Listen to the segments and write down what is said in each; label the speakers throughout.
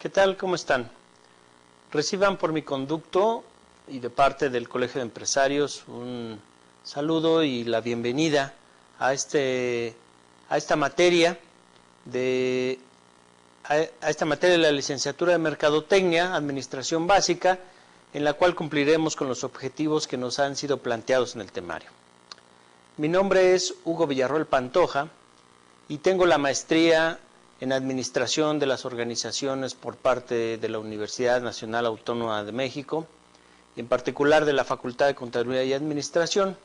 Speaker 1: ¿Qué tal? ¿Cómo están? Reciban por mi conducto y de parte del Colegio de Empresarios un saludo y la bienvenida a esta materia de la licenciatura de Mercadotecnia, Administración Básica, en la cual cumpliremos con los objetivos que nos han sido planteados en el temario. Mi nombre es Hugo Villarroel Pantoja y tengo la maestría en Administración de las Organizaciones por parte de la Universidad Nacional Autónoma de México, y en particular de la Facultad de Contaduría y Administración.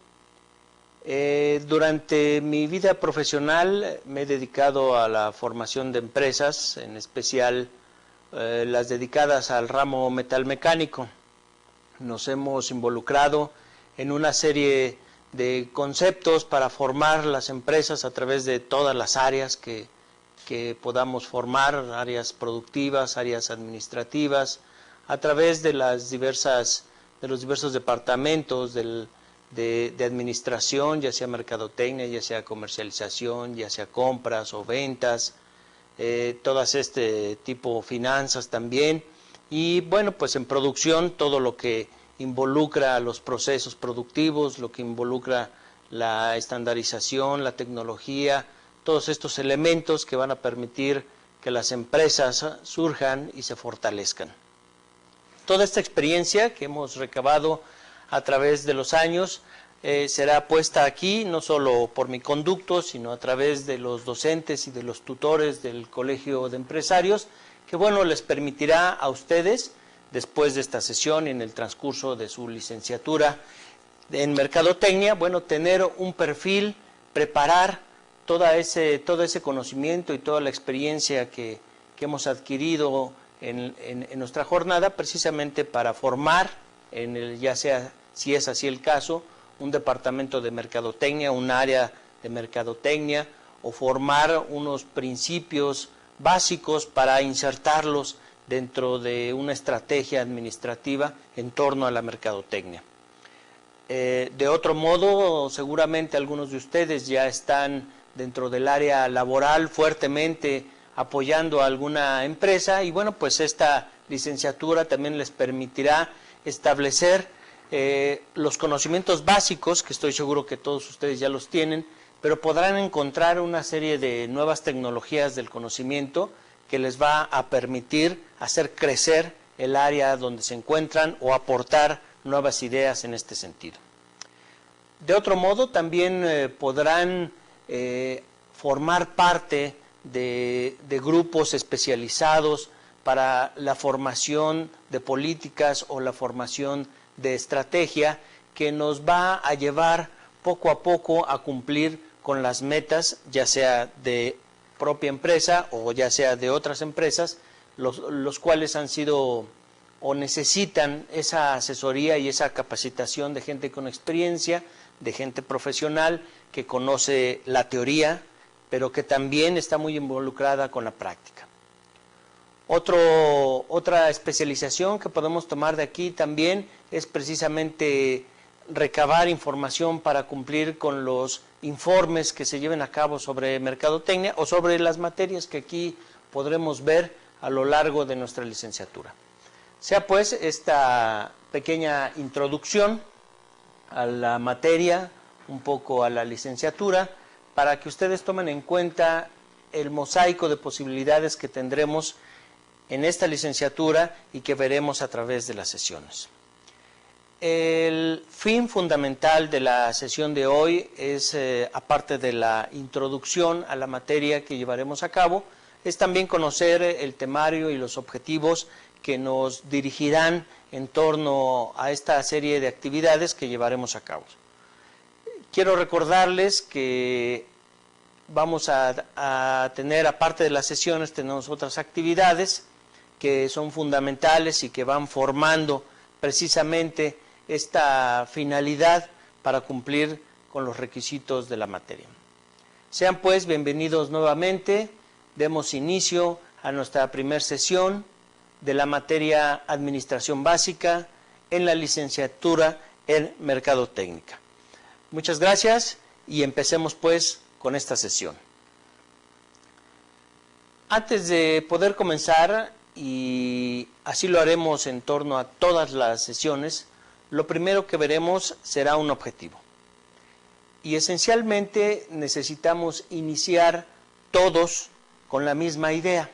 Speaker 1: Durante mi vida profesional me he dedicado a la formación de empresas, en especial las dedicadas al ramo metalmecánico. Nos hemos involucrado en una serie de conceptos para formar las empresas a través de todas las áreas que podamos formar, áreas productivas, áreas administrativas, a través de los diversos departamentos de administración, ya sea mercadotecnia, ya sea comercialización, ya sea compras o ventas, todas este tipo finanzas también, y bueno, pues en producción todo lo que involucra los procesos productivos, lo que involucra la estandarización, la tecnología, todos estos elementos que van a permitir que las empresas surjan y se fortalezcan. Toda esta experiencia que hemos recabado a través de los años será puesta aquí, no solo por mi conducto, sino a través de los docentes y de los tutores del Colegio de Empresarios, que bueno, les permitirá a ustedes, después de esta sesión y en el transcurso de su licenciatura en Mercadotecnia, bueno, tener un perfil, preparar todo ese conocimiento y toda la experiencia que hemos adquirido en nuestra jornada, precisamente para formar, ya sea, si es así el caso, un departamento de mercadotecnia, un área de mercadotecnia, o formar unos principios básicos para insertarlos dentro de una estrategia administrativa en torno a la mercadotecnia. De otro modo, seguramente algunos de ustedes ya están dentro del área laboral fuertemente apoyando a alguna empresa, y bueno, pues esta licenciatura también les permitirá establecer los conocimientos básicos, que estoy seguro que todos ustedes ya los tienen, pero podrán encontrar una serie de nuevas tecnologías del conocimiento que les va a permitir hacer crecer el área donde se encuentran o aportar nuevas ideas en este sentido. De otro modo, también podrán formar parte de grupos especializados para la formación de políticas o la formación de estrategia que nos va a llevar poco a poco a cumplir con las metas, ya sea de propia empresa o ya sea de otras empresas, los cuales han sido o necesitan esa asesoría y esa capacitación de gente con experiencia, de gente profesional que conoce la teoría, pero que también está muy involucrada con la práctica. Otra especialización que podemos tomar de aquí también es precisamente recabar información para cumplir con los informes que se lleven a cabo sobre mercadotecnia o sobre las materias que aquí podremos ver a lo largo de nuestra licenciatura. Sea pues esta pequeña introducción a la materia, un poco a la licenciatura, para que ustedes tomen en cuenta el mosaico de posibilidades que tendremos en esta licenciatura y que veremos a través de las sesiones. El fin fundamental de la sesión de hoy es, aparte de la introducción a la materia que llevaremos a cabo, es también conocer el temario y los objetivos que nos dirigirán en torno a esta serie de actividades que llevaremos a cabo. Quiero recordarles que vamos a tener, aparte de las sesiones, tenemos otras actividades que son fundamentales y que van formando precisamente esta finalidad para cumplir con los requisitos de la materia. Sean pues bienvenidos nuevamente, demos inicio a nuestra primera sesión de la materia Administración Básica en la licenciatura en Mercadotecnia. Muchas gracias y empecemos pues con esta sesión. Antes de poder comenzar, y así lo haremos en torno a todas las sesiones, lo primero que veremos será un objetivo. Y esencialmente necesitamos iniciar todos con la misma idea.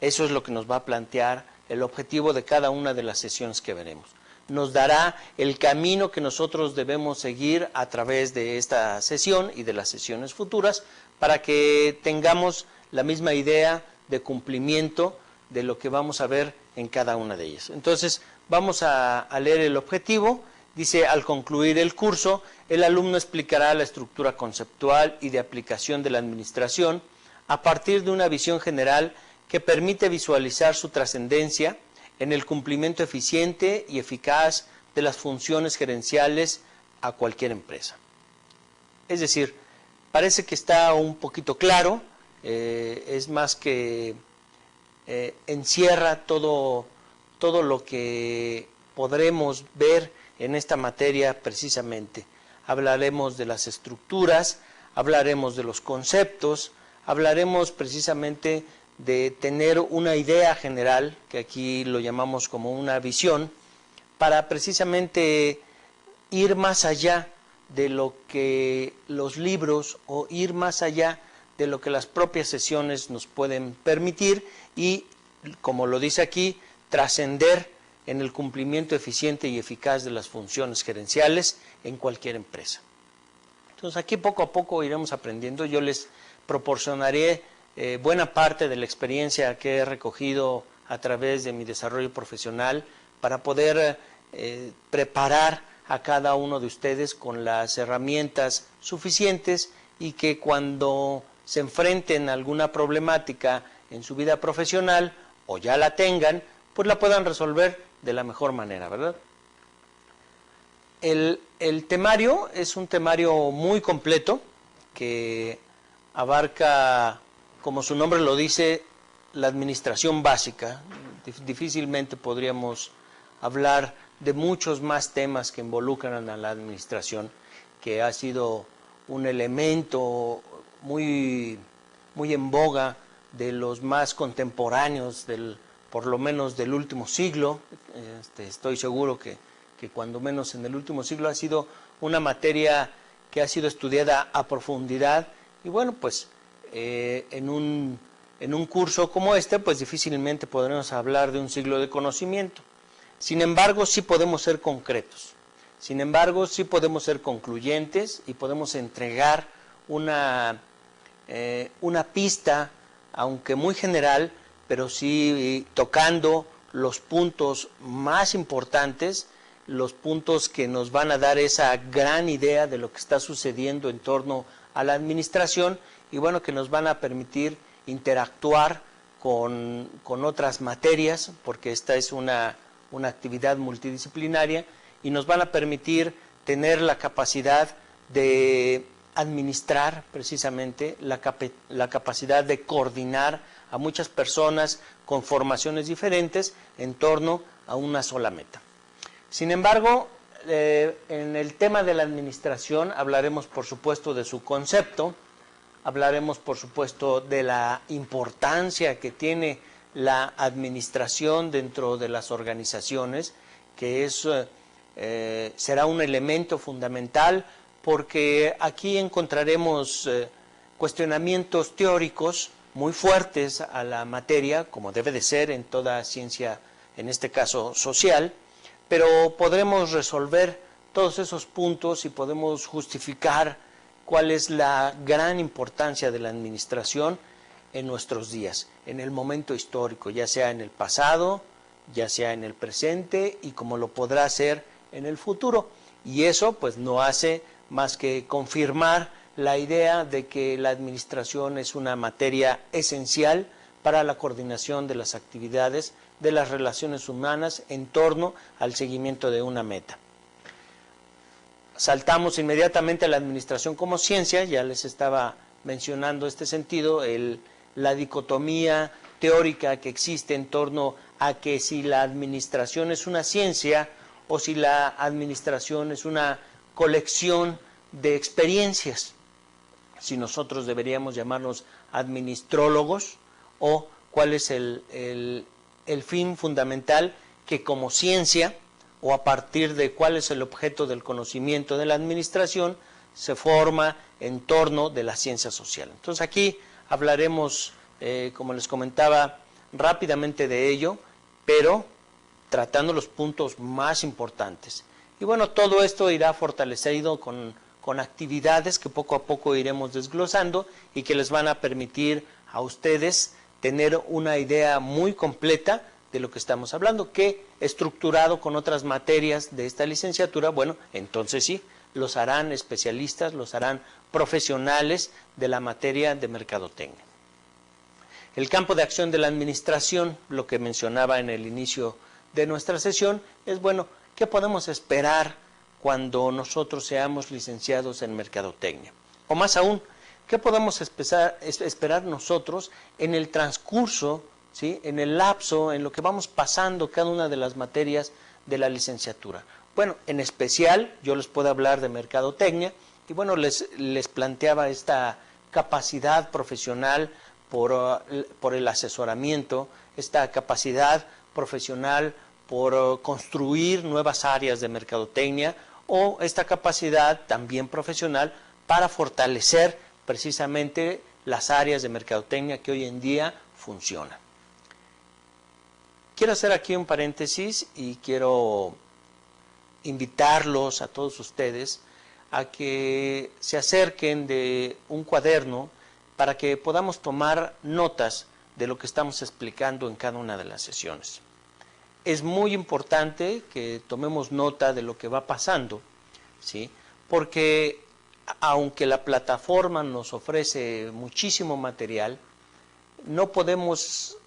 Speaker 1: Eso es lo que nos va a plantear el objetivo de cada una de las sesiones que veremos. Nos dará el camino que nosotros debemos seguir a través de esta sesión y de las sesiones futuras para que tengamos la misma idea de cumplimiento de lo que vamos a ver en cada una de ellas. Entonces, vamos a leer el objetivo. Dice, al concluir el curso, el alumno explicará la estructura conceptual y de aplicación de la administración a partir de una visión general que permite visualizar su trascendencia en el cumplimiento eficiente y eficaz de las funciones gerenciales a cualquier empresa. Es decir, parece que está un poquito claro, es más que encierra todo lo que podremos ver en esta materia precisamente. Hablaremos de las estructuras, hablaremos de los conceptos, hablaremos precisamente de tener una idea general, que aquí lo llamamos como una visión, para precisamente ir más allá de lo que los libros o ir más allá de lo que las propias sesiones nos pueden permitir y, como lo dice aquí, trascender en el cumplimiento eficiente y eficaz de las funciones gerenciales en cualquier empresa. Entonces aquí poco a poco iremos aprendiendo. Yo les proporcionaré buena parte de la experiencia que he recogido a través de mi desarrollo profesional para poder preparar a cada uno de ustedes con las herramientas suficientes y que cuando se enfrenten a alguna problemática en su vida profesional o ya la tengan, pues la puedan resolver de la mejor manera, ¿verdad? El temario es un temario muy completo que abarca, como su nombre lo dice, la administración básica. Difícilmente podríamos hablar de muchos más temas que involucran a la administración, que ha sido un elemento muy en boga de los más contemporáneos, por lo menos del último siglo. Estoy seguro que cuando menos en el último siglo ha sido una materia que ha sido estudiada a profundidad y bueno, pues en un curso como este, pues difícilmente podremos hablar de un siglo de conocimiento. Sin embargo, sí podemos ser concretos, sin embargo, sí podemos ser concluyentes y podemos entregar una pista, aunque muy general, pero sí tocando los puntos más importantes, los puntos que nos van a dar esa gran idea de lo que está sucediendo en torno a la administración y bueno, que nos van a permitir interactuar con otras materias, porque esta es una actividad multidisciplinaria y nos van a permitir tener la capacidad de administrar precisamente, la capacidad de coordinar a muchas personas con formaciones diferentes en torno a una sola meta. Sin embargo, en el tema de la administración hablaremos por supuesto de su concepto, hablaremos por supuesto de la importancia que tiene la administración dentro de las organizaciones, que será un elemento fundamental porque aquí encontraremos cuestionamientos teóricos muy fuertes a la materia, como debe de ser en toda ciencia, en este caso social, pero podremos resolver todos esos puntos y podemos justificar cuál es la gran importancia de la administración en nuestros días, en el momento histórico, ya sea en el pasado, ya sea en el presente y como lo podrá hacer en el futuro. Y eso pues no hace más que confirmar la idea de que la administración es una materia esencial para la coordinación de las actividades de las relaciones humanas en torno al seguimiento de una meta. Saltamos inmediatamente a la administración como ciencia, ya les estaba mencionando este sentido, la dicotomía teórica que existe en torno a que si la administración es una ciencia o si la administración es una colección de experiencias, si nosotros deberíamos llamarnos administrólogos o cuál es el el fin fundamental que como ciencia, o a partir de cuál es el objeto del conocimiento de la administración, se forma en torno de la ciencia social. Entonces aquí hablaremos, como les comentaba, rápidamente de ello, pero tratando los puntos más importantes. Y bueno, todo esto irá fortalecido con actividades que poco a poco iremos desglosando y que les van a permitir a ustedes tener una idea muy completa de lo que estamos hablando, que estructurado con otras materias de esta licenciatura, bueno, entonces sí, los harán especialistas, los harán profesionales de la materia de mercadotecnia. El campo de acción de la administración, lo que mencionaba en el inicio de nuestra sesión, es bueno, ¿qué podemos esperar cuando nosotros seamos licenciados en mercadotecnia? O más aún, ¿qué podemos esperar nosotros en el transcurso, ¿sí?, en el lapso, en lo que vamos pasando cada una de las materias de la licenciatura? Bueno, en especial yo les puedo hablar de mercadotecnia y bueno, les planteaba esta capacidad profesional por el asesoramiento, esta capacidad profesional por construir nuevas áreas de mercadotecnia o esta capacidad también profesional para fortalecer precisamente las áreas de mercadotecnia que hoy en día funcionan. Quiero hacer aquí un paréntesis y quiero invitarlos a todos ustedes a que se acerquen de un cuaderno para que podamos tomar notas de lo que estamos explicando en cada una de las sesiones. Es muy importante que tomemos nota de lo que va pasando, ¿sí?, porque aunque la plataforma nos ofrece muchísimo material, no podemos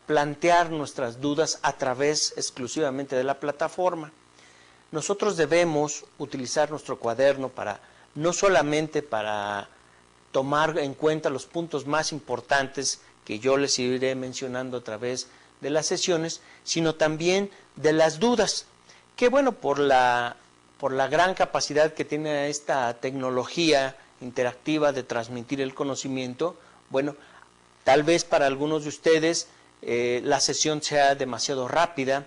Speaker 1: plantear nuestras dudas a través exclusivamente de la plataforma. Nosotros debemos utilizar nuestro cuaderno no solamente para tomar en cuenta los puntos más importantes que yo les iré mencionando a través de las sesiones, sino también de las dudas, que bueno, por la gran capacidad que tiene esta tecnología interactiva de transmitir el conocimiento, bueno, tal vez para algunos de ustedes la sesión sea demasiado rápida,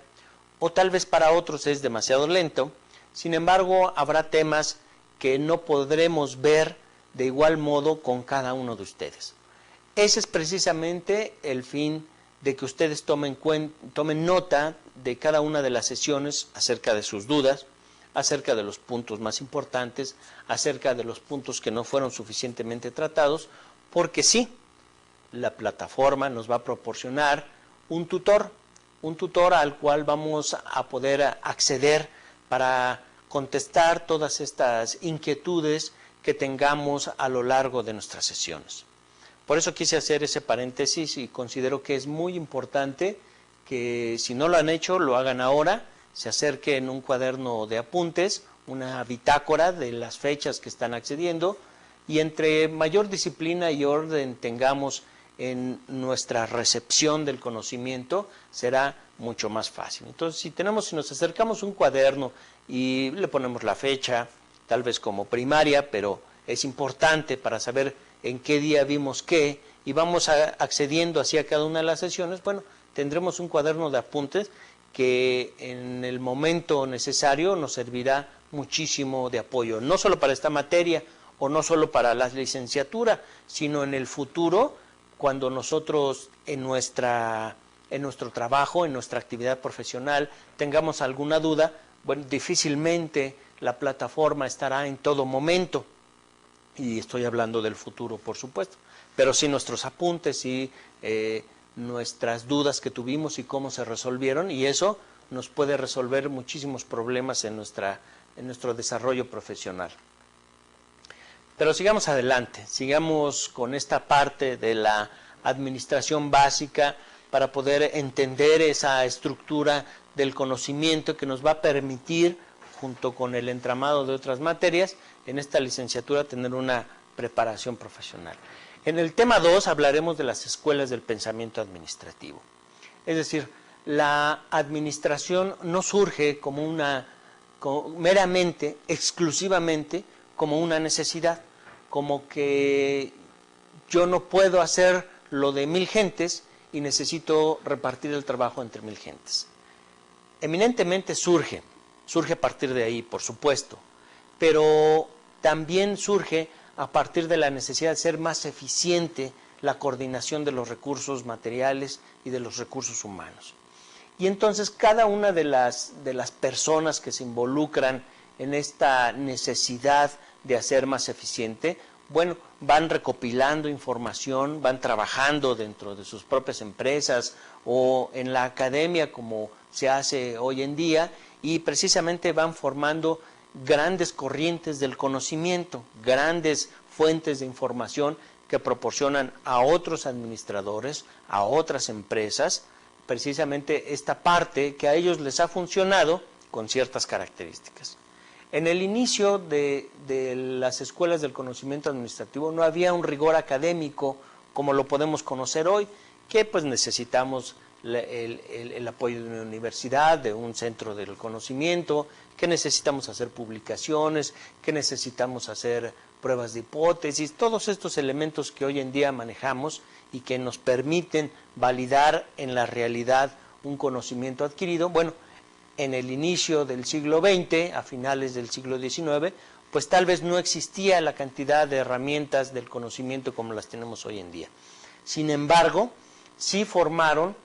Speaker 1: o tal vez para otros es demasiado lento. Sin embargo, habrá temas que no podremos ver de igual modo con cada uno de ustedes. Ese es precisamente el fin de que ustedes tomen nota de cada una de las sesiones acerca de sus dudas, acerca de los puntos más importantes, acerca de los puntos que no fueron suficientemente tratados, porque sí, la plataforma nos va a proporcionar un tutor al cual vamos a poder acceder para contestar todas estas inquietudes que tengamos a lo largo de nuestras sesiones. Por eso quise hacer ese paréntesis y considero que es muy importante que si no lo han hecho, lo hagan ahora, se acerquen un cuaderno de apuntes, una bitácora de las fechas que están accediendo y entre mayor disciplina y orden tengamos en nuestra recepción del conocimiento, será mucho más fácil. Entonces, si nos acercamos un cuaderno y le ponemos la fecha, tal vez como primaria, pero es importante para saber en qué día vimos qué, y vamos accediendo hacia cada una de las sesiones, bueno, tendremos un cuaderno de apuntes que en el momento necesario nos servirá muchísimo de apoyo, no solo para esta materia o no solo para la licenciatura, sino en el futuro, cuando nosotros en nuestro trabajo, en nuestra actividad profesional, tengamos alguna duda, bueno, difícilmente la plataforma estará en todo momento, y estoy hablando del futuro, por supuesto, pero sí nuestros apuntes y nuestras dudas que tuvimos y cómo se resolvieron, y eso nos puede resolver muchísimos problemas en nuestro desarrollo profesional. Pero sigamos adelante, sigamos con esta parte de la administración básica para poder entender esa estructura del conocimiento que nos va a permitir, junto con el entramado de otras materias, en esta licenciatura tener una preparación profesional. En el tema 2 hablaremos de las escuelas del pensamiento administrativo. Es decir, la administración no surge meramente, exclusivamente, como una necesidad, como que yo no puedo hacer lo de 1000 gentes y necesito repartir el trabajo entre 1000 gentes. Eminentemente surge a partir de ahí, por supuesto, pero también surge a partir de la necesidad de ser más eficiente la coordinación de los recursos materiales y de los recursos humanos. Y entonces cada una de las personas que se involucran en esta necesidad de hacer más eficiente, bueno, van recopilando información, van trabajando dentro de sus propias empresas o en la academia como se hace hoy en día, y precisamente van formando grandes corrientes del conocimiento, grandes fuentes de información que proporcionan a otros administradores, a otras empresas, precisamente esta parte que a ellos les ha funcionado con ciertas características. En el inicio de las escuelas del conocimiento administrativo no había un rigor académico como lo podemos conocer hoy, que pues necesitamos el apoyo de una universidad, de un centro del conocimiento, que necesitamos hacer publicaciones, que necesitamos hacer pruebas de hipótesis, todos estos elementos que hoy en día manejamos y que nos permiten validar en la realidad un conocimiento adquirido. Bueno, en el inicio del siglo XX, a finales del siglo XIX, pues tal vez no existía la cantidad de herramientas del conocimiento como las tenemos hoy en día. Sin embargo, sí formaron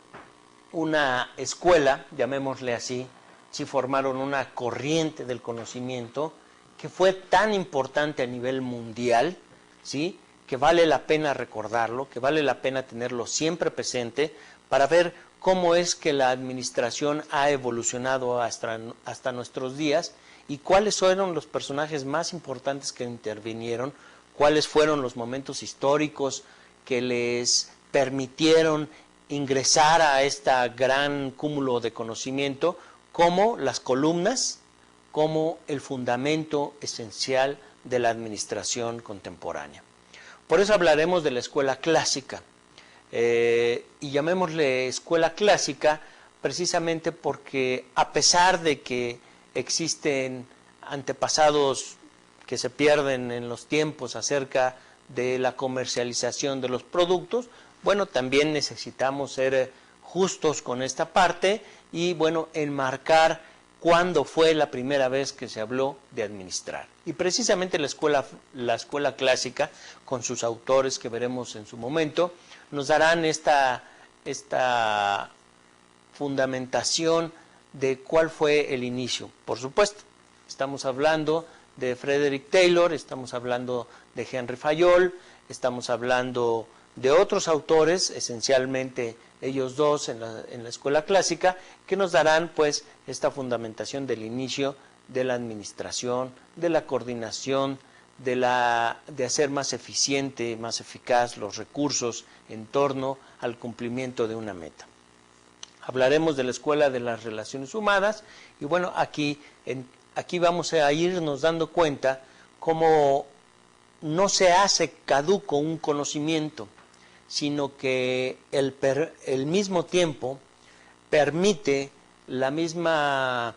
Speaker 1: una escuela, llamémosle así, sí formaron una corriente del conocimiento que fue tan importante a nivel mundial, ¿sí?, que vale la pena recordarlo, que vale la pena tenerlo siempre presente para ver cómo es que la administración ha evolucionado hasta nuestros días y cuáles fueron los personajes más importantes que intervinieron, cuáles fueron los momentos históricos que les permitieron ingresar a este gran cúmulo de conocimiento, como las columnas, como el fundamento esencial de la administración contemporánea. Por eso hablaremos de la escuela clásica, y llamémosle escuela clásica precisamente porque a pesar de que existen antepasados que se pierden en los tiempos acerca de la comercialización de los productos, bueno, también necesitamos ser justos con esta parte y, bueno, enmarcar cuándo fue la primera vez que se habló de administrar. Y precisamente la escuela clásica, con sus autores que veremos en su momento, nos darán esta fundamentación de cuál fue el inicio. Por supuesto, estamos hablando de Frederick Taylor, estamos hablando de Henry Fayol, estamos hablando de otros autores, esencialmente ellos dos en la escuela clásica, que nos darán pues esta fundamentación del inicio de la administración, de la coordinación, de hacer más eficiente, más eficaz los recursos en torno al cumplimiento de una meta. Hablaremos de la escuela de las relaciones humanas y bueno, aquí vamos a irnos dando cuenta cómo no se hace caduco un conocimiento, sino que el mismo tiempo permite la misma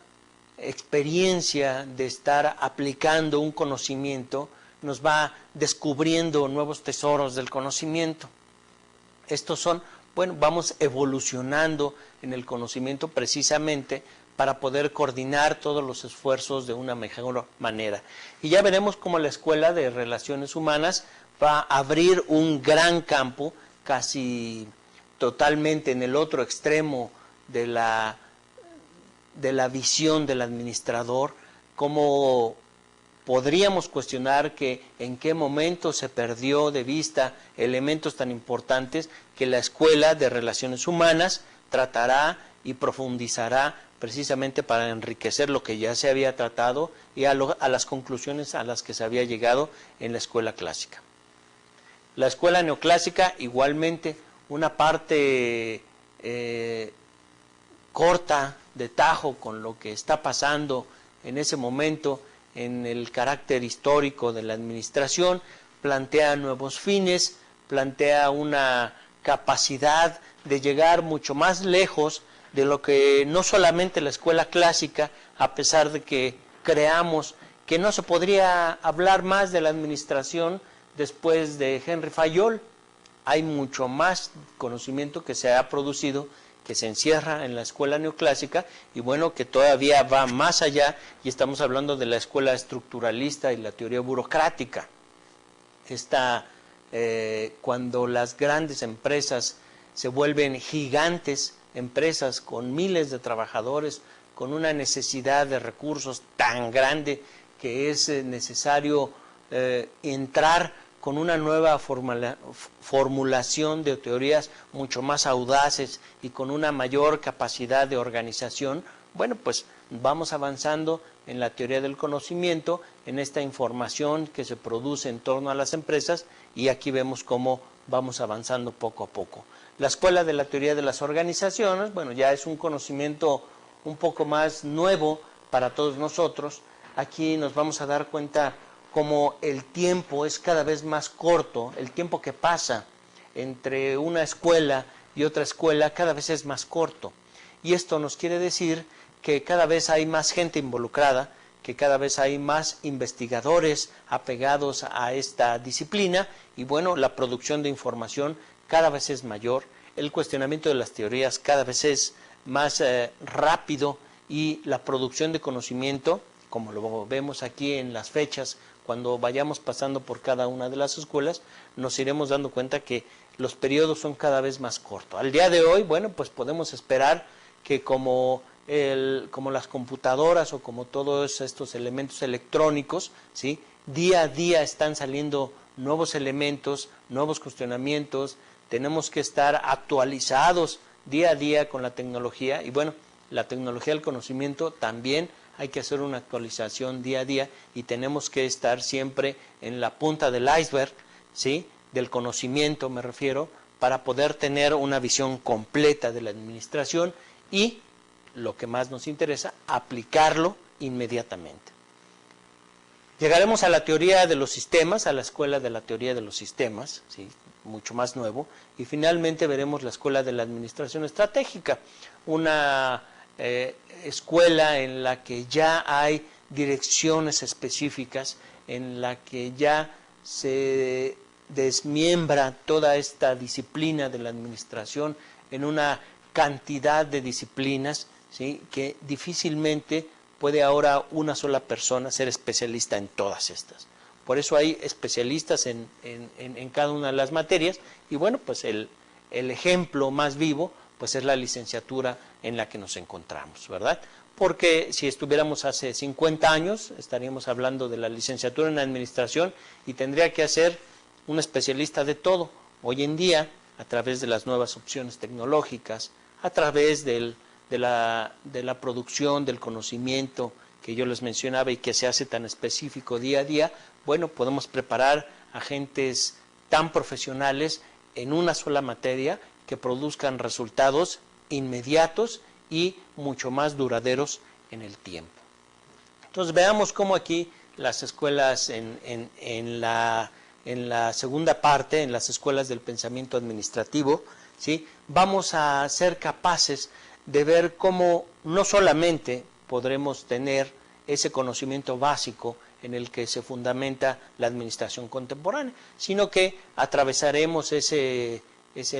Speaker 1: experiencia de estar aplicando un conocimiento, nos va descubriendo nuevos tesoros del conocimiento. Estos son, bueno, vamos evolucionando en el conocimiento precisamente para poder coordinar todos los esfuerzos de una mejor manera. Y ya veremos cómo la Escuela de Relaciones Humanas va a abrir un gran campo, casi totalmente en el otro extremo de la visión del administrador, cómo podríamos cuestionar que en qué momento se perdió de vista elementos tan importantes que la Escuela de Relaciones Humanas tratará y profundizará precisamente para enriquecer lo que ya se había tratado y a las conclusiones a las que se había llegado en la escuela clásica. La escuela neoclásica, igualmente, una parte corta de tajo con lo que está pasando en ese momento en el carácter histórico de la administración, plantea nuevos fines, plantea una capacidad de llegar mucho más lejos de lo que no solamente la escuela clásica, a pesar de que creamos que no se podría hablar más de la administración después de Henry Fayol, hay mucho más conocimiento que se ha producido, que se encierra en la escuela neoclásica y bueno, que todavía va más allá y estamos hablando de la escuela estructuralista y la teoría burocrática. Cuando las grandes empresas se vuelven gigantes, empresas con miles de trabajadores, con una necesidad de recursos tan grande que es necesario entrar con una nueva formulación de teorías mucho más audaces y con una mayor capacidad de organización, bueno, pues vamos avanzando en la teoría del conocimiento, en esta información que se produce en torno a las empresas y aquí vemos cómo vamos avanzando poco a poco. La escuela de la teoría de las organizaciones, bueno, ya es un conocimiento un poco más nuevo para todos nosotros. Aquí nos vamos a dar cuenta cómo el tiempo es cada vez más corto, el tiempo que pasa entre una escuela y otra escuela cada vez es más corto. Y esto nos quiere decir que cada vez hay más gente involucrada, que cada vez hay más investigadores apegados a esta disciplina y bueno, la producción de información cada vez es mayor, el cuestionamiento de las teorías cada vez es más rápido y la producción de conocimiento, como lo vemos aquí en las fechas, cuando vayamos pasando por cada una de las escuelas, nos iremos dando cuenta que los periodos son cada vez más cortos. Al día de hoy, bueno, pues podemos esperar que como las computadoras o como todos estos elementos electrónicos, ¿sí? Día a día están saliendo nuevos elementos, nuevos cuestionamientos, tenemos que estar actualizados día a día con la tecnología y bueno, la tecnología del conocimiento también hay que hacer una actualización día a día y tenemos que estar siempre en la punta del iceberg, ¿sí? Del conocimiento me refiero, para poder tener una visión completa de la administración y, lo que más nos interesa, aplicarlo inmediatamente. Llegaremos a la teoría de los sistemas, a la escuela de la teoría de los sistemas, ¿sí? Mucho más nuevo, y finalmente veremos la escuela de la administración estratégica, una escuela en la que ya hay direcciones específicas, en la que ya se desmiembra toda esta disciplina de la administración en una cantidad de disciplinas, ¿sí? Que difícilmente puede ahora una sola persona ser especialista en todas estas. Por eso hay especialistas en cada una de las materias y bueno, pues el ejemplo más vivo pues es la licenciatura en la que nos encontramos, ¿verdad? Porque si estuviéramos hace 50 años, estaríamos hablando de la licenciatura en administración y tendría que ser un especialista de todo. Hoy en día, a través de las nuevas opciones tecnológicas, a través de la producción, del conocimiento que yo les mencionaba y que se hace tan específico día a día, bueno, podemos preparar agentes tan profesionales en una sola materia que produzcan resultados inmediatos y mucho más duraderos en el tiempo. Entonces veamos cómo aquí las escuelas en la segunda parte, en las escuelas del pensamiento administrativo, ¿sí? Vamos a ser capaces de ver cómo no solamente podremos tener ese conocimiento básico en el que se fundamenta la administración contemporánea, sino que atravesaremos ese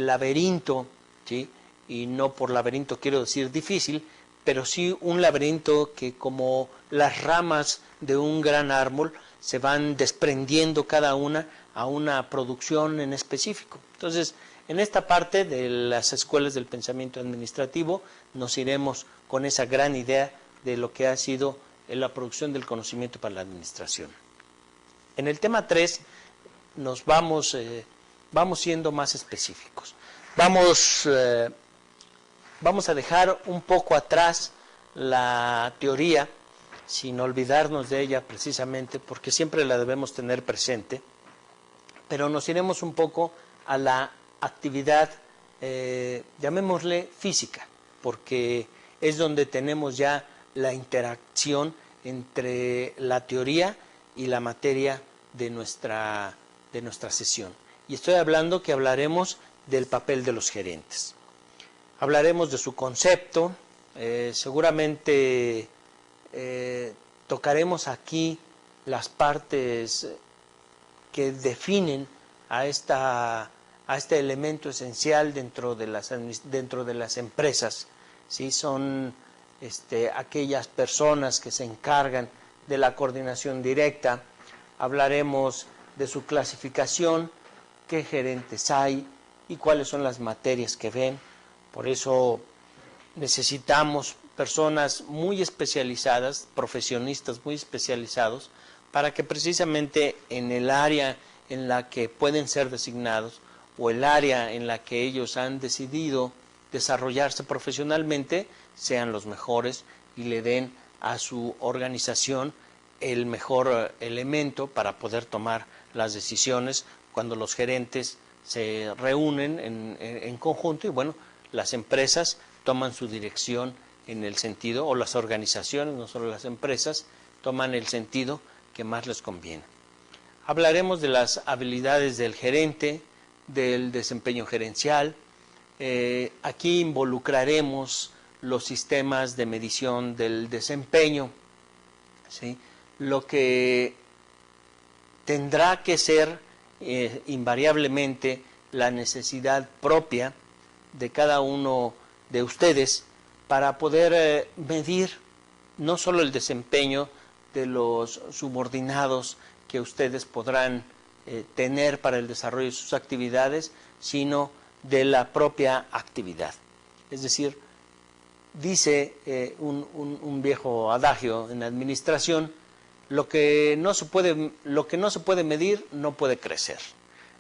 Speaker 1: laberinto, ¿sí? Y no por laberinto quiero decir difícil, pero sí un laberinto que como las ramas de un gran árbol se van desprendiendo cada una a una producción en específico. Entonces, en esta parte de las escuelas del pensamiento administrativo nos iremos con esa gran idea de lo que ha sido la producción del conocimiento para la administración. En el tema 3 nos vamos siendo más específicos. Vamos a dejar un poco atrás la teoría, sin olvidarnos de ella precisamente, porque siempre la debemos tener presente, pero nos iremos un poco a la actividad, llamémosle física, porque es donde tenemos ya la interacción entre la teoría y la materia de nuestra sesión. Y estoy hablando que hablaremos del papel de los gerentes. Hablaremos de su concepto, seguramente tocaremos aquí las partes que definen a a este elemento esencial dentro de las empresas. ¿Sí? Son aquellas personas que se encargan de la coordinación directa. Hablaremos de su clasificación, qué gerentes hay y cuáles son las materias que ven. Por eso necesitamos personas muy especializadas, profesionistas muy especializados, para que precisamente en el área en la que pueden ser designados o el área en la que ellos han decidido desarrollarse profesionalmente sean los mejores y le den a su organización el mejor elemento para poder tomar las decisiones cuando los gerentes se reúnen en conjunto y bueno, las empresas toman su dirección en el sentido, o las organizaciones, no solo las empresas, toman el sentido que más les conviene. Hablaremos de las habilidades del gerente, del desempeño gerencial. Aquí involucraremos los sistemas de medición del desempeño, ¿sí? Lo que tendrá que ser invariablemente la necesidad propia de cada uno de ustedes para poder medir no solo el desempeño de los subordinados que ustedes podrán tener para el desarrollo de sus actividades, sino de la propia actividad. Es decir, dice un viejo adagio en administración, lo que no se puede medir no puede crecer.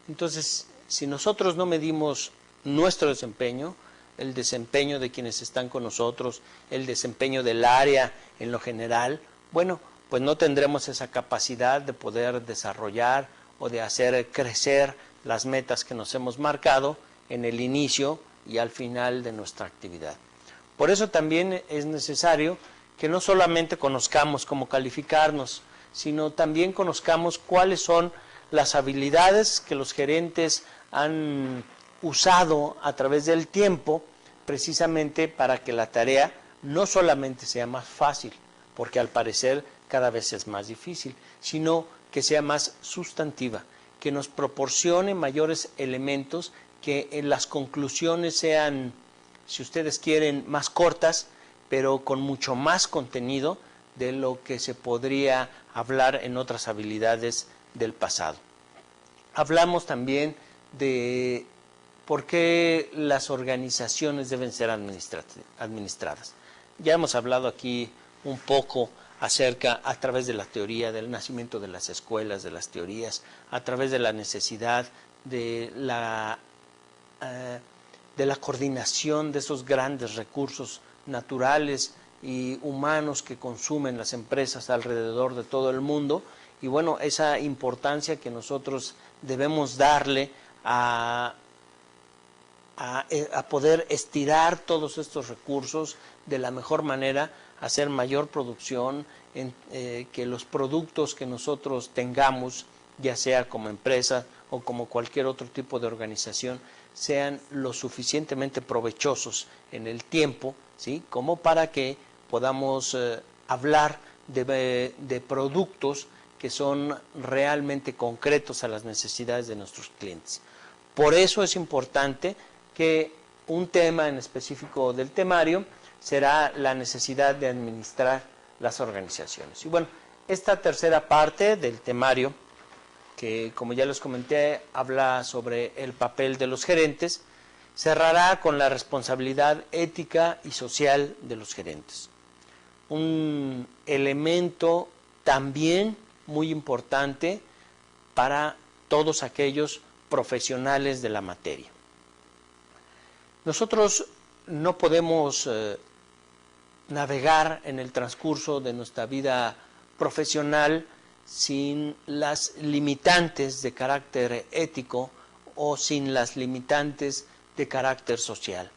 Speaker 1: Entonces, si nosotros no medimos nuestro desempeño, el desempeño de quienes están con nosotros, el desempeño del área en lo general, bueno, pues no tendremos esa capacidad de poder desarrollar o de hacer crecer las metas que nos hemos marcado en el inicio y al final de nuestra actividad. Por eso también es necesario que no solamente conozcamos cómo calificarnos, sino también conozcamos cuáles son las habilidades que los gerentes han usado a través del tiempo precisamente para que la tarea no solamente sea más fácil, porque al parecer cada vez es más difícil, sino que sea más sustantiva, que nos proporcione mayores elementos, que en las conclusiones sean, si ustedes quieren, más cortas, pero con mucho más contenido de lo que se podría hablar en otras habilidades del pasado. Hablamos también de por qué las organizaciones deben ser administradas. Ya hemos hablado aquí un poco acerca, a través de la teoría del nacimiento de las escuelas, de las teorías, a través de la necesidad de la coordinación de esos grandes recursos naturales y humanos que consumen las empresas alrededor de todo el mundo, y bueno, esa importancia que nosotros debemos darle a poder estirar todos estos recursos de la mejor manera, hacer mayor producción, que los productos que nosotros tengamos, ya sea como empresa o como cualquier otro tipo de organización, sean lo suficientemente provechosos en el tiempo, ¿sí? Como para que podamos hablar de productos que son realmente concretos a las necesidades de nuestros clientes. Por eso es importante que un tema en específico del temario será la necesidad de administrar las organizaciones. Y bueno, esta tercera parte del temario, que como ya les comenté, habla sobre el papel de los gerentes, cerrará con la responsabilidad ética y social de los gerentes. Un elemento también muy importante para todos aquellos profesionales de la materia. Nosotros no podemos navegar en el transcurso de nuestra vida profesional sin las limitantes de carácter ético o sin las limitantes de carácter social.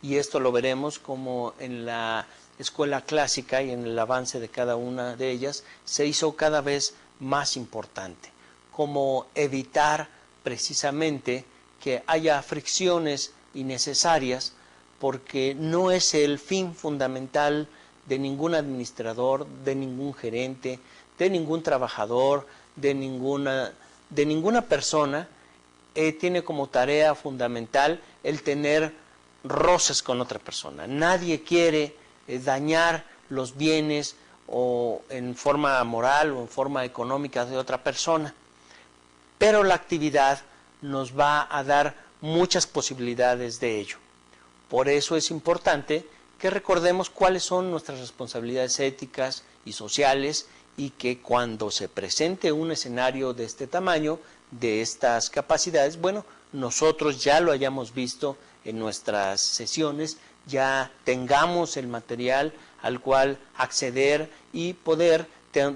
Speaker 1: Y esto lo veremos como en la escuela clásica y en el avance de cada una de ellas se hizo cada vez más importante, como evitar precisamente que haya fricciones innecesarias, porque no es el fin fundamental de ningún administrador, de ningún gerente, de ningún trabajador, de ninguna persona, tiene como tarea fundamental el tener roces con otra persona. Nadie quiere dañar los bienes o en forma moral o en forma económica de otra persona. Pero la actividad nos va a dar muchas posibilidades de ello. Por eso es importante que recordemos cuáles son nuestras responsabilidades éticas y sociales y que cuando se presente un escenario de este tamaño, de estas capacidades, bueno, nosotros ya lo hayamos visto en nuestras sesiones, ya tengamos el material al cual acceder y poder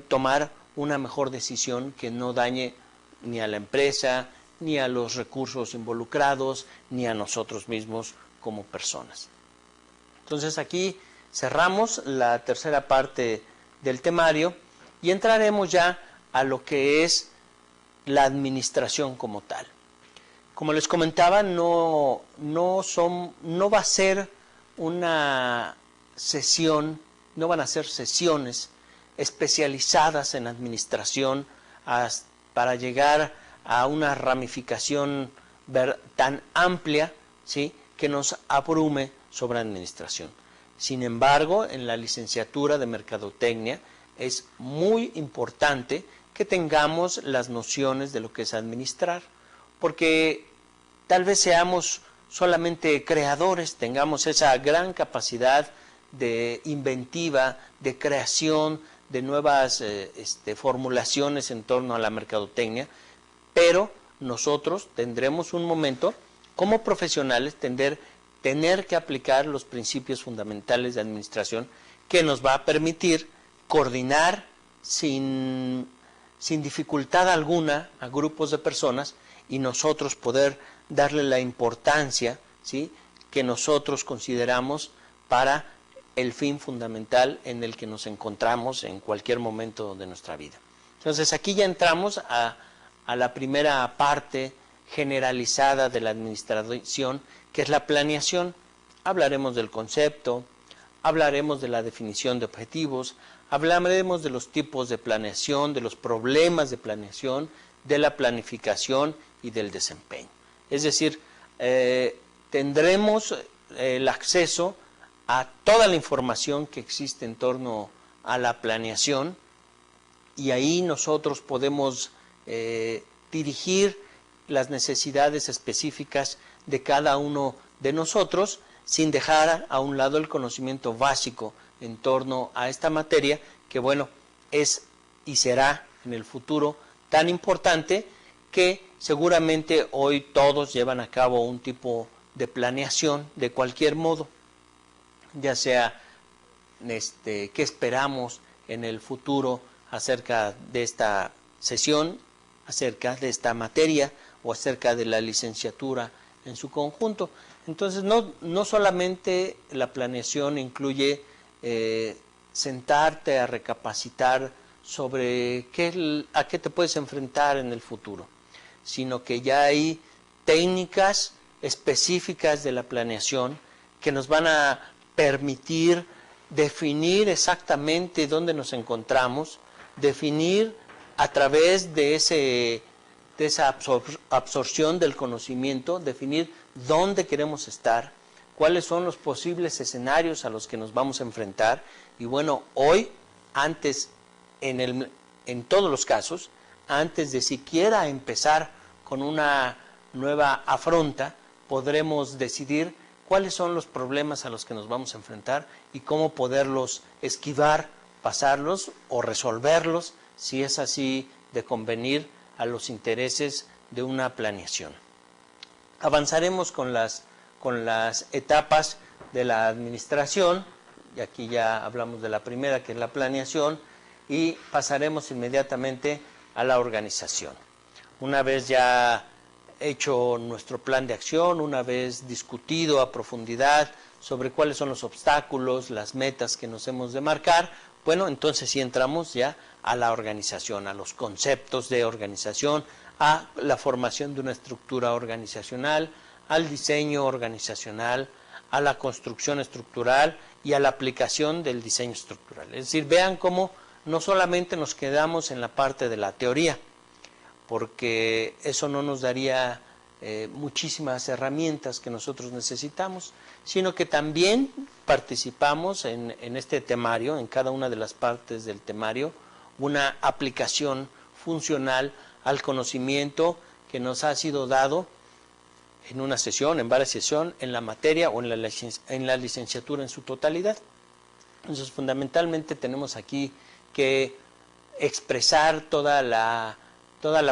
Speaker 1: tomar una mejor decisión que no dañe ni a la empresa, ni a los recursos involucrados, ni a nosotros mismos como personas. Entonces aquí cerramos la tercera parte del temario y entraremos ya a lo que es la administración como tal. Como les comentaba, no va a ser una sesión, no van a ser sesiones especializadas en administración para llegar a una ramificación tan amplia, ¿sí?, que nos abrume sobre administración. Sin embargo, en la licenciatura de Mercadotecnia es muy importante que tengamos las nociones de lo que es administrar, porque tal vez seamos solamente creadores, tengamos esa gran capacidad de inventiva, de creación de nuevas formulaciones en torno a la mercadotecnia, pero nosotros tendremos un momento como profesionales tener que aplicar los principios fundamentales de administración que nos va a permitir coordinar sin dificultad alguna a grupos de personas y nosotros poder darle la importancia, ¿sí?, que nosotros consideramos para el fin fundamental en el que nos encontramos en cualquier momento de nuestra vida. Entonces aquí ya entramos a la primera parte generalizada de la administración, que es la planeación. Hablaremos del concepto, hablaremos de la definición de objetivos, hablaremos de los tipos de planeación, de los problemas de planeación, de la planificación y del desempeño. Es decir, tendremos el acceso a toda la información que existe en torno a la planeación y ahí nosotros podemos dirigir las necesidades específicas de cada uno de nosotros sin dejar a un lado el conocimiento básico en torno a esta materia que, bueno, es y será en el futuro tan importante que seguramente hoy todos llevan a cabo un tipo de planeación de cualquier modo, ya sea qué esperamos en el futuro acerca de esta sesión, acerca de esta materia o acerca de la licenciatura en su conjunto. Entonces no solamente la planeación incluye sentarte a recapacitar sobre a qué te puedes enfrentar en el futuro, sino que ya hay técnicas específicas de la planeación que nos van a permitir definir exactamente dónde nos encontramos, definir a través de esa absorción del conocimiento, definir dónde queremos estar, cuáles son los posibles escenarios a los que nos vamos a enfrentar. Y bueno, hoy, en todos los casos, antes de siquiera empezar con una nueva afronta, podremos decidir cuáles son los problemas a los que nos vamos a enfrentar y cómo poderlos esquivar, pasarlos o resolverlos, si es así de convenir a los intereses de una planeación. Avanzaremos con las etapas de la administración, y aquí ya hablamos de la primera, que es la planeación, y pasaremos inmediatamente a la organización. Una vez ya hecho nuestro plan de acción, una vez discutido a profundidad sobre cuáles son los obstáculos, las metas que nos hemos de marcar, bueno, entonces sí entramos ya a la organización, a los conceptos de organización, a la formación de una estructura organizacional, al diseño organizacional, a la construcción estructural y a la aplicación del diseño estructural. Es decir, vean cómo no solamente nos quedamos en la parte de la teoría, porque eso no nos daría muchísimas herramientas que nosotros necesitamos, sino que también participamos en este temario, en cada una de las partes del temario, una aplicación funcional al conocimiento que nos ha sido dado en una sesión, en varias sesiones, en la materia o en la licenciatura en su totalidad. Entonces, fundamentalmente tenemos aquí que expresar toda la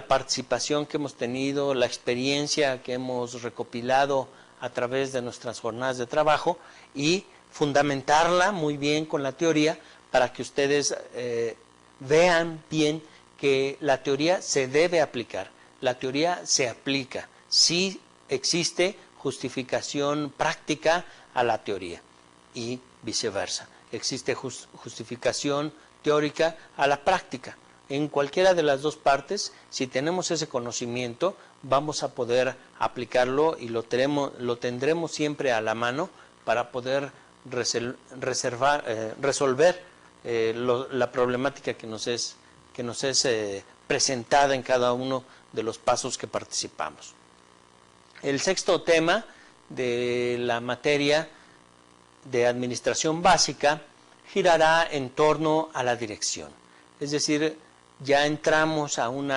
Speaker 1: participación que hemos tenido, la experiencia que hemos recopilado a través de nuestras jornadas de trabajo y fundamentarla muy bien con la teoría para que ustedes vean bien que la teoría se debe aplicar, la teoría se aplica, sí existe justificación práctica a la teoría y viceversa, existe justificación teórica a la práctica. En cualquiera de las dos partes, si tenemos ese conocimiento, vamos a poder aplicarlo y lo tendremos siempre a la mano para poder resolver la problemática que nos es presentada en cada uno de los pasos que participamos. El sexto tema de la materia de administración básica girará en torno a la dirección. Es decir, ya entramos a un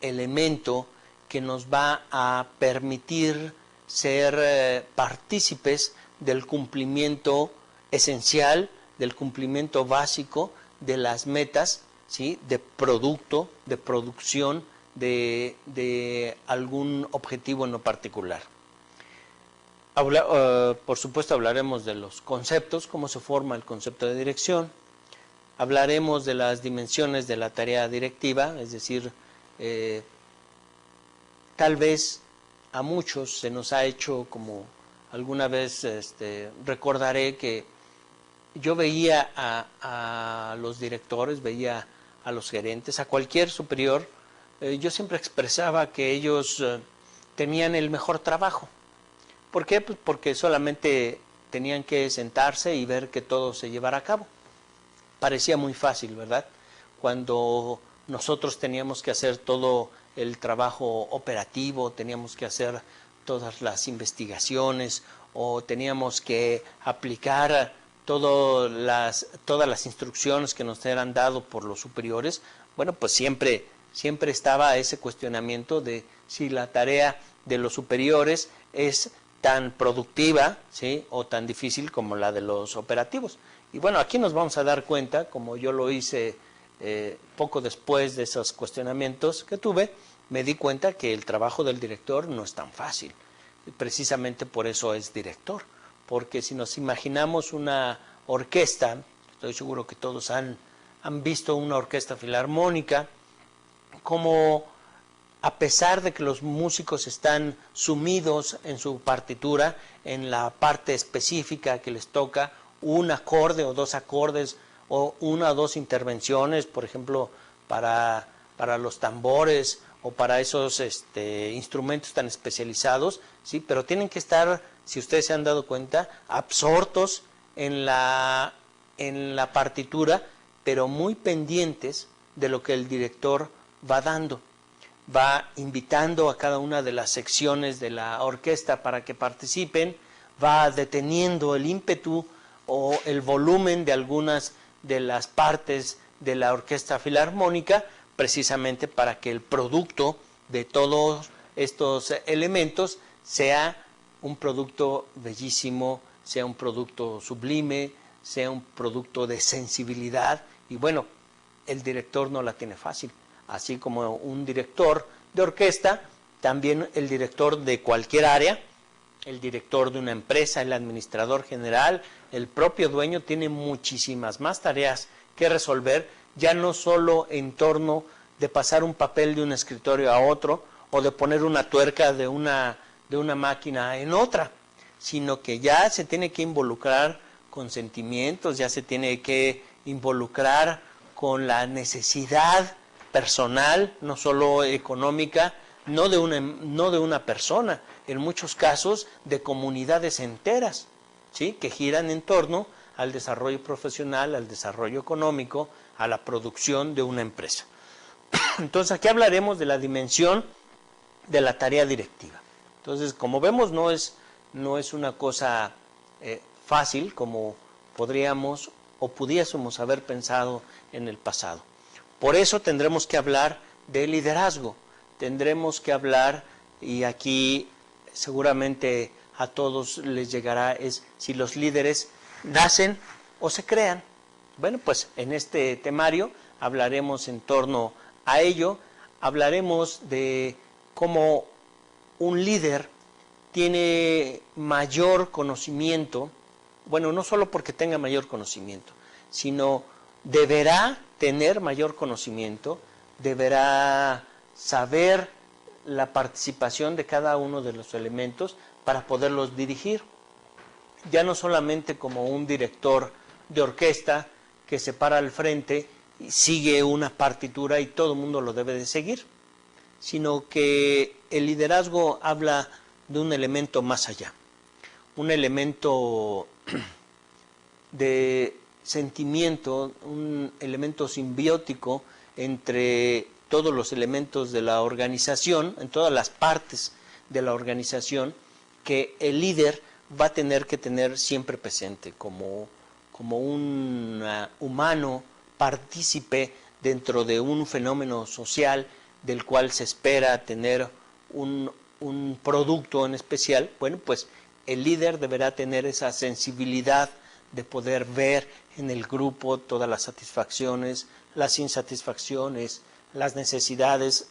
Speaker 1: elemento que nos va a permitir ser partícipes del cumplimiento esencial, del cumplimiento básico de las metas, ¿sí?, de producto, de producción de algún objetivo en lo particular. Por supuesto hablaremos de los conceptos, cómo se forma el concepto de dirección. Hablaremos de las dimensiones de la tarea directiva, es decir, tal vez a muchos se nos ha hecho, como alguna vez recordaré, que yo veía a los directores, veía a los gerentes, a cualquier superior, yo siempre expresaba que ellos tenían el mejor trabajo. ¿Por qué? Pues porque solamente tenían que sentarse y ver que todo se llevara a cabo. Parecía muy fácil, ¿verdad? Cuando nosotros teníamos que hacer todo el trabajo operativo, teníamos que hacer todas las investigaciones o teníamos que aplicar todas las instrucciones que nos eran dado por los superiores, bueno, pues siempre estaba ese cuestionamiento de si la tarea de los superiores es tan productiva, ¿sí?, o tan difícil como la de los operativos. Y bueno, aquí nos vamos a dar cuenta, como yo lo hice poco después de esos cuestionamientos que tuve, me di cuenta que el trabajo del director no es tan fácil. Precisamente por eso es director, porque si nos imaginamos una orquesta, estoy seguro que todos han visto una orquesta filarmónica, como a pesar de que los músicos están sumidos en su partitura, en la parte específica que les toca, un acorde o dos acordes o una o dos intervenciones, por ejemplo, para los tambores o para esos instrumentos tan especializados, ¿sí? Pero tienen que estar, si ustedes se han dado cuenta, absortos en la partitura, pero muy pendientes de lo que el director va dando. Va invitando a cada una de las secciones de la orquesta para que participen, va deteniendo el ímpetu o el volumen de algunas de las partes de la orquesta filarmónica, precisamente para que el producto de todos estos elementos sea un producto bellísimo, sea un producto sublime, sea un producto de sensibilidad. Y bueno, el director no la tiene fácil. Así como un director de orquesta, también el director de cualquier área, el director de una empresa, el administrador general, el propio dueño, tiene muchísimas más tareas que resolver, ya no solo en torno de pasar un papel de un escritorio a otro o de poner una tuerca de una máquina en otra, sino que ya se tiene que involucrar con sentimientos, ya se tiene que involucrar con la necesidad personal, no solo económica, no de una persona, en muchos casos de comunidades enteras, ¿sí?, que giran en torno al desarrollo profesional, al desarrollo económico, a la producción de una empresa. Entonces aquí hablaremos de la dimensión de la tarea directiva. Entonces, como vemos, no es una cosa fácil como podríamos o pudiésemos haber pensado en el pasado. Por eso tendremos que hablar de liderazgo, tendremos que hablar, y aquí seguramente a todos les llegará, es si los líderes nacen o se crean. Bueno, pues en este temario hablaremos en torno a ello, hablaremos de cómo un líder tiene mayor conocimiento, bueno, no solo porque tenga mayor conocimiento, sino deberá tener mayor conocimiento, deberá saber la participación de cada uno de los elementos para poderlos dirigir. Ya no solamente como un director de orquesta que se para al frente y sigue una partitura y todo el mundo lo debe de seguir, sino que el liderazgo habla de un elemento más allá, un elemento de sentimiento, un elemento simbiótico entre todos los elementos de la organización, en todas las partes de la organización, que el líder va a tener que tener siempre presente como un humano partícipe dentro de un fenómeno social del cual se espera tener un producto en especial. Bueno, pues el líder deberá tener esa sensibilidad de poder ver en el grupo todas las satisfacciones, las insatisfacciones, las necesidades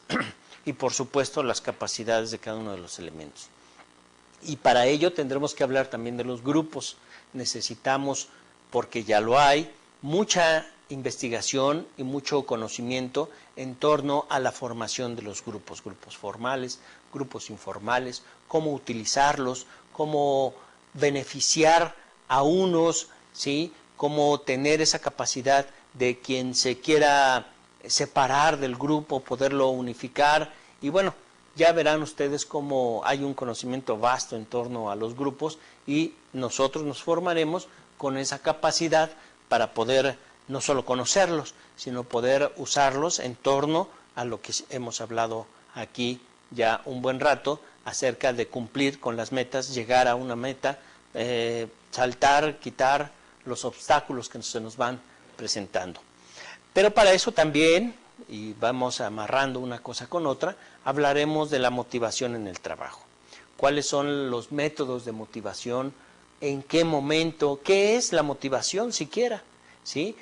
Speaker 1: y por supuesto las capacidades de cada uno de los elementos. Y para ello tendremos que hablar también de los grupos. Necesitamos, porque ya lo hay, mucha investigación y mucho conocimiento en torno a la formación de los grupos, grupos formales, grupos informales, cómo utilizarlos, cómo beneficiar a unos, ¿sí? Cómo tener esa capacidad de quien se quiera separar del grupo, poderlo unificar. Y bueno, ya verán ustedes cómo hay un conocimiento vasto en torno a los grupos y nosotros nos formaremos con esa capacidad para poder no solo conocerlos, sino poder usarlos en torno a lo que hemos hablado aquí ya un buen rato acerca de cumplir con las metas, llegar a una meta, saltar, quitar los obstáculos que se nos van presentando. Pero para eso también, y vamos amarrando una cosa con otra, hablaremos de la motivación en el trabajo. ¿Cuáles son los métodos de motivación? ¿En qué momento? ¿Qué es la motivación siquiera? ¿Sí?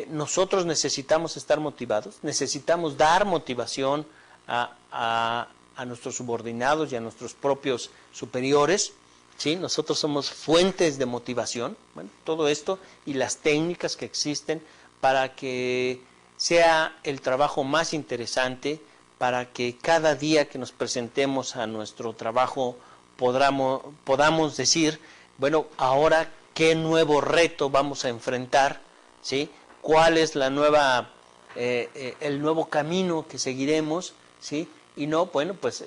Speaker 1: Nosotros necesitamos estar motivados, necesitamos dar motivación a nuestros subordinados y a nuestros propios superiores, ¿sí? Nosotros somos fuentes de motivación. Bueno, todo esto y las técnicas que existen para que sea el trabajo más interesante, para que cada día que nos presentemos a nuestro trabajo podamos decir, bueno, ahora qué nuevo reto vamos a enfrentar, ¿sí? ¿Cuál es la nueva, el nuevo camino que seguiremos, ¿sí? Y no, bueno, pues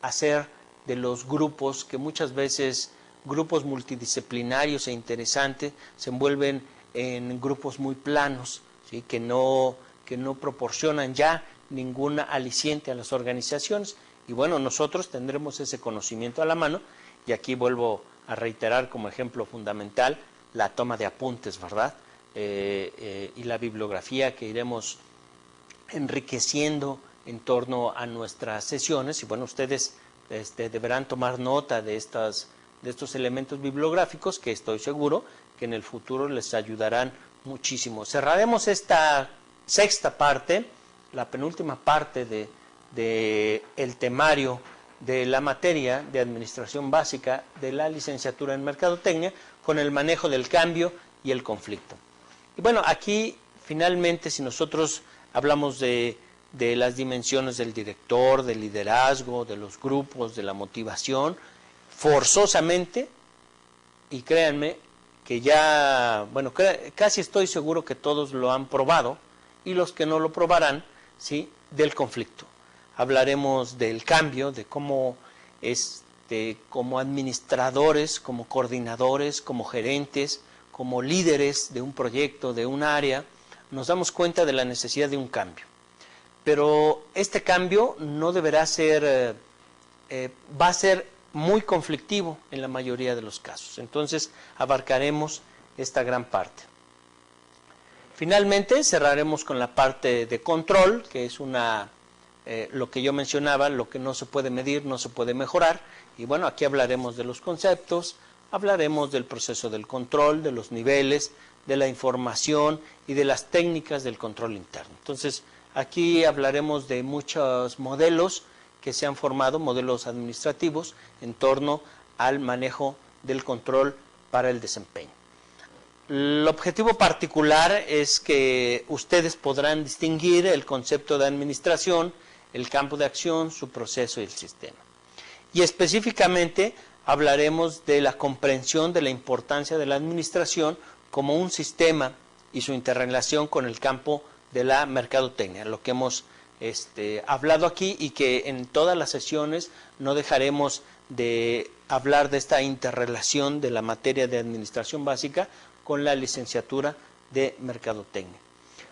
Speaker 1: hacer de los grupos, que muchas veces grupos multidisciplinarios e interesantes, se envuelven en grupos muy planos, ¿sí? que no proporcionan ya ningún aliciente a las organizaciones. Y bueno, nosotros tendremos ese conocimiento a la mano, y aquí vuelvo a reiterar como ejemplo fundamental la toma de apuntes, ¿verdad? Y la bibliografía que iremos enriqueciendo en torno a nuestras sesiones. Y bueno, ustedes deberán tomar nota de estos elementos bibliográficos que estoy seguro que en el futuro les ayudarán muchísimo. Cerraremos esta sexta parte, la penúltima parte de el temario de la materia de administración básica de la licenciatura en mercadotecnia, con el manejo del cambio y el conflicto. Y bueno, aquí finalmente, si nosotros hablamos de las dimensiones del director, del liderazgo, de los grupos, de la motivación, forzosamente, y créanme que ya, bueno, casi estoy seguro que todos lo han probado, y los que no lo probarán, ¿sí? Del conflicto. Hablaremos del cambio, de cómo como administradores, como coordinadores, como gerentes, como líderes de un proyecto, de un área, nos damos cuenta de la necesidad de un cambio. pero este cambio no deberá ser, va a ser muy conflictivo en la mayoría de los casos. Entonces abarcaremos esta gran parte. Finalmente cerraremos con la parte de control, que es lo que yo mencionaba, lo que no se puede medir, no se puede mejorar. Y bueno, aquí hablaremos de los conceptos, hablaremos del proceso del control, de los niveles, de la información y de las técnicas del control interno. Entonces, aquí hablaremos de muchos modelos que se han formado, modelos administrativos, en torno al manejo del control para el desempeño. El objetivo particular es que ustedes podrán distinguir el concepto de administración, el campo de acción, su proceso y el sistema. Y específicamente hablaremos de la comprensión de la importancia de la administración como un sistema y su interrelación con el campo de la mercadotecnia, lo que hemos hablado aquí, y que en todas las sesiones no dejaremos de hablar de esta interrelación de la materia de administración básica con la licenciatura de mercadotecnia.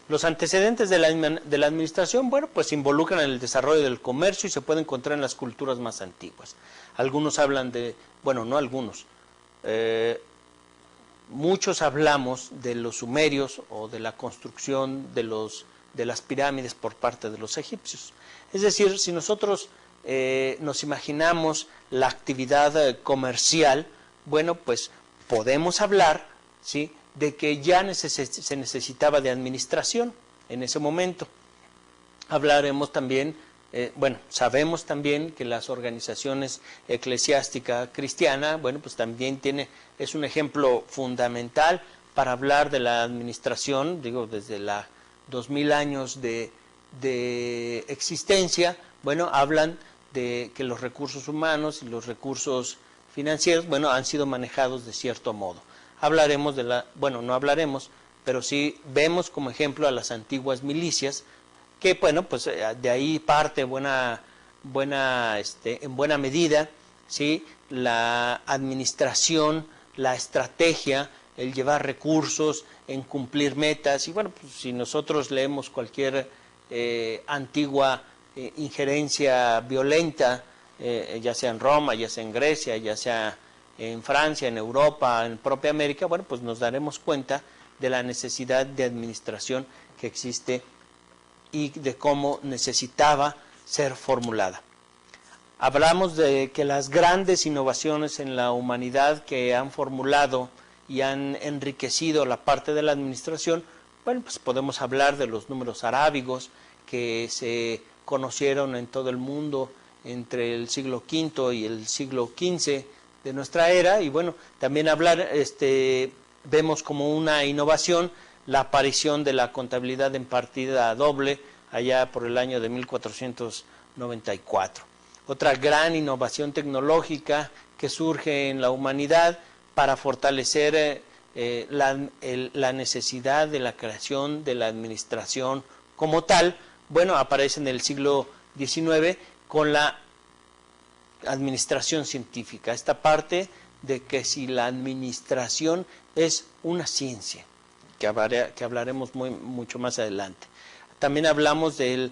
Speaker 1: Los antecedentes de la administración, bueno, pues involucran el desarrollo del comercio y se puede encontrar en las culturas más antiguas. Algunos hablan de, bueno, no algunos, muchos hablamos de los sumerios o de la construcción de las pirámides por parte de los egipcios. Es decir, si nosotros nos imaginamos la actividad comercial, bueno, pues podemos hablar, ¿sí?, de que ya se necesitaba de administración en ese momento. Hablaremos también, bueno, sabemos también que las organizaciones eclesiásticas cristianas, bueno, pues también es un ejemplo fundamental para hablar de la administración, digo, desde la 2000 años de existencia, bueno, hablan de que los recursos humanos y los recursos financieros, bueno, han sido manejados de cierto modo. Hablaremos bueno, no hablaremos, pero sí vemos como ejemplo a las antiguas milicias, que bueno, pues de ahí parte en buena medida, ¿sí?, la administración, la estrategia, el llevar recursos, en cumplir metas. Y bueno, pues si nosotros leemos cualquier antigua injerencia violenta, ya sea en Roma, ya sea en Grecia, ya sea en Francia, en Europa, en propia América, bueno, pues nos daremos cuenta de la necesidad de administración que existe y de cómo necesitaba ser formulada. Hablamos de que las grandes innovaciones en la humanidad que han formulado y han enriquecido la parte de la administración, bueno, pues podemos hablar de los números arábigos que se conocieron en todo el mundo entre el siglo V y el siglo XV de nuestra era. Y bueno, también vemos como una innovación la aparición de la contabilidad en partida doble allá por el año de 1494. Otra gran innovación tecnológica que surge en la humanidad para fortalecer la necesidad de la creación de la administración como tal, bueno, aparece en el siglo XIX con la administración científica, esta parte de que si la administración es una ciencia, que hablaremos mucho más adelante. También hablamos de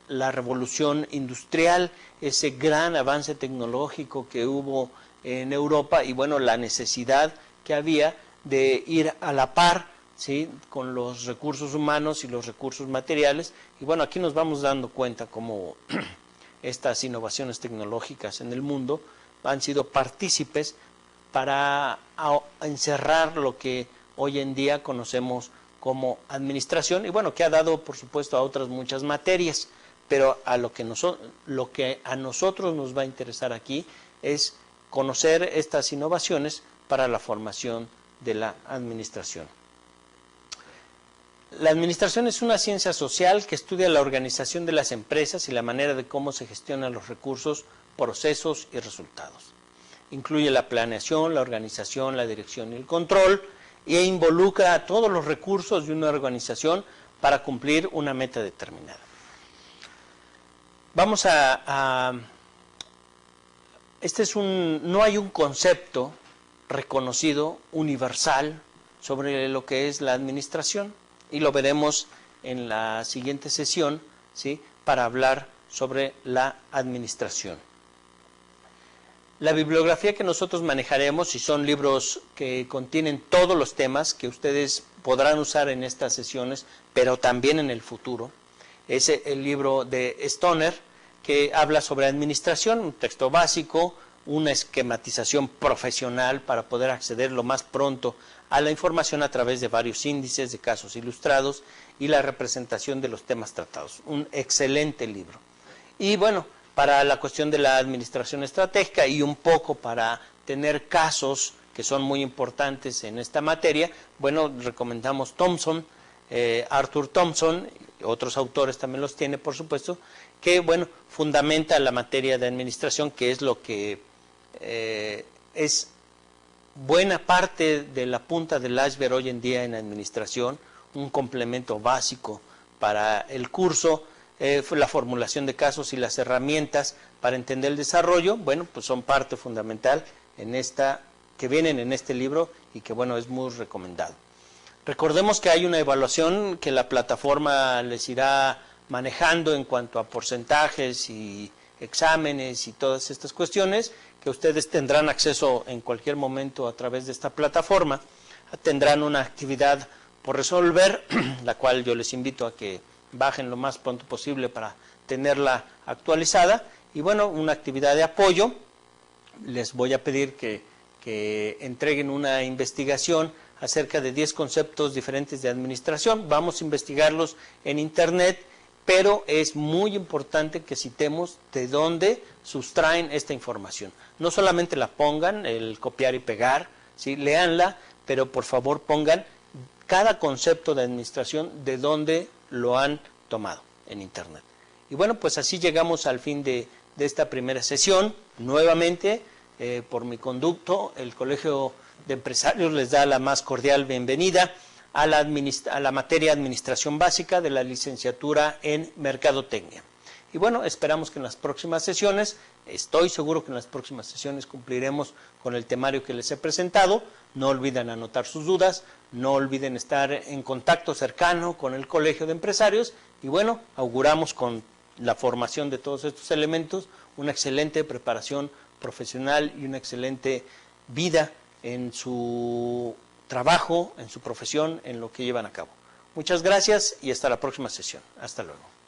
Speaker 1: la revolución industrial, ese gran avance tecnológico que hubo en Europa, y bueno, la necesidad que había de ir a la par, ¿sí?, con los recursos humanos y los recursos materiales. Y bueno, aquí nos vamos dando cuenta cómo estas innovaciones tecnológicas en el mundo han sido partícipes para encerrar lo que hoy en día conocemos como administración, y bueno, que ha dado por supuesto a otras muchas materias, pero lo que a nosotros nos va a interesar aquí es conocer estas innovaciones para la formación de la administración. La administración es una ciencia social que estudia la organización de las empresas y la manera de cómo se gestionan los recursos, procesos y resultados. Incluye la planeación, la organización, la dirección y el control, e involucra a todos los recursos de una organización para cumplir una meta determinada. Vamos no hay un concepto reconocido, universal, sobre lo que es la administración, y lo veremos en la siguiente sesión ¿sí?, para hablar sobre la administración. La bibliografía que nosotros manejaremos, y son libros que contienen todos los temas que ustedes podrán usar en estas sesiones, pero también en el futuro, es el libro de Stoner, que habla sobre administración, un texto básico, una esquematización profesional para poder acceder lo más pronto a la información a través de varios índices de casos ilustrados y la representación de los temas tratados. Un excelente libro. Y bueno, para la cuestión de la administración estratégica y un poco para tener casos que son muy importantes en esta materia, bueno, recomendamos Thompson, Arthur Thompson, otros autores también los tiene, por supuesto, que, bueno, fundamenta la materia de administración, que es lo que es buena parte de la punta del iceberg hoy en día en administración, un complemento básico para el curso. La formulación de casos y las herramientas para entender el desarrollo, bueno, pues son parte fundamental en que vienen en este libro y que, bueno, es muy recomendado. Recordemos que hay una evaluación que la plataforma les irá manejando en cuanto a porcentajes y exámenes y todas estas cuestiones, que ustedes tendrán acceso en cualquier momento a través de esta plataforma. Tendrán una actividad por resolver, la cual yo les invito a que bajen lo más pronto posible para tenerla actualizada. Y bueno, una actividad de apoyo. Les voy a pedir que entreguen una investigación acerca de 10 conceptos diferentes de administración. Vamos a investigarlos en internet, pero es muy importante que citemos de dónde sustraen esta información. No solamente la pongan, el copiar y pegar, ¿sí?, léanla, pero por favor pongan cada concepto de administración de dónde lo han tomado en internet. Y bueno, pues así llegamos al fin de esta primera sesión. Nuevamente, por mi conducto, el Colegio de Empresarios les da la más cordial bienvenida a la materia Administración Básica de la licenciatura en Mercadotecnia. Y bueno, esperamos que en las próximas sesiones, estoy seguro que en las próximas sesiones cumpliremos con el temario que les he presentado. No olviden anotar sus dudas, no olviden estar en contacto cercano con el Colegio de Empresarios y bueno, auguramos con la formación de todos estos elementos una excelente preparación profesional y una excelente vida en su trabajo, en su profesión, en lo que llevan a cabo. Muchas gracias y hasta la próxima sesión. Hasta luego.